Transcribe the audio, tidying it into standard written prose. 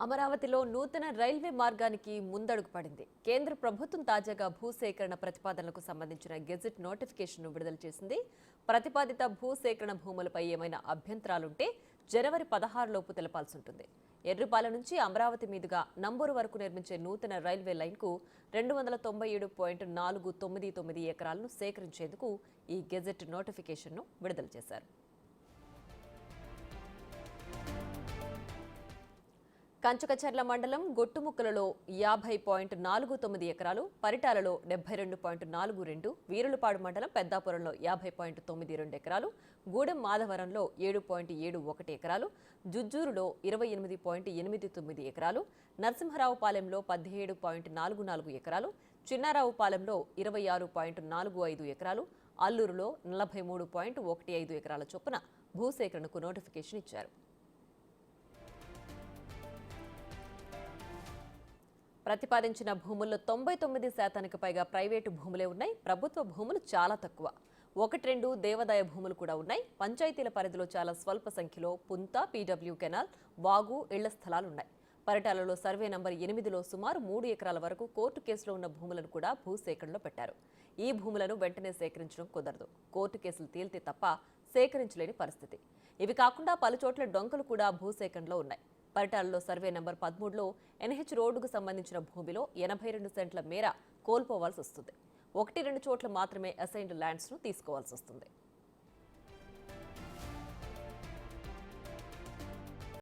అమరావతిలో నూతన రైల్వే మార్గానికి ముందడుగు పడింది. కేంద్ర ప్రభుత్వం తాజాగా భూసేకరణ ప్రతిపాదనలకు సంబంధించిన గెజెట్ నోటిఫికేషన్ను విడుదల చేసింది. ప్రతిపాదిత భూసేకరణ భూములపై ఏమైనా అభ్యంతరాలుంటే జనవరి 16 లోపు తెలపాల్సి ఉంటుంది. ఎర్రుపాలెం నుంచి అమరావతి మీదుగా నంబూరు వరకు నిర్మించే నూతన రైల్వే లైన్కు 297.499 ఎకరాలను సేకరించేందుకు ఈ గెజెట్ నోటిఫికేషన్ను విడుదల చేశారు. కంచుకచర్ల మండలం గొట్టుముక్కలలో 50.49 ఎకరాలు, పరిటాలలో 72.42, వీరులపాడు మండలం పెద్దాపురంలో 50.92 ఎకరాలు, గూడెం మాధవరంలో 7.71 ఎకరాలు, జుజ్జూరులో 28.89 ఎకరాలు, నరసింహరావుపాలెంలో 17.44 ఎకరాలు, చిన్నారావుపాలెంలో 26.45 ఎకరాలు, అల్లూరులో 43.15 ఎకరాల చొప్పున భూసేకరణకు నోటిఫికేషన్ ఇచ్చారు. ప్రతిపాదించిన భూముల్లో 99% పైగా ప్రైవేటు భూములే ఉన్నాయి. ప్రభుత్వ భూములు చాలా తక్కువ. 1-2 దేవాదాయ భూములు కూడా ఉన్నాయి. పంచాయతీల పరిధిలో చాలా స్వల్ప సంఖ్యలో పుంత, పీడబ్ల్యూ కెనాల్, వాగు, ఇళ్ల స్థలాలున్నాయి. పరిటాలలో సర్వే నంబర్ 8లో సుమారు 3 ఎకరాల వరకు కోర్టు కేసులో ఉన్న భూములను కూడా భూసేకరణలో పెట్టారు. ఈ భూములను వెంటనే సేకరించడం కుదరదు. కోర్టు కేసులు తేలితే తప్ప సేకరించలేని పరిస్థితి. ఇవి కాకుండా పలుచోట్ల డొంకలు కూడా భూసేకరణలో ఉన్నాయి. పరిటాలలో సర్వే నంబర్ 13లో ఎన్హెచ్ రోడ్డుకు సంబంధించిన భూమిలో 82 సెంట్ల మేర కోల్పోవాల్సి వస్తుంది. 1-2 చోట్ల మాత్రమే అసైన్డ్ ల్యాండ్స్ను తీసుకోవాల్సి వస్తుంది.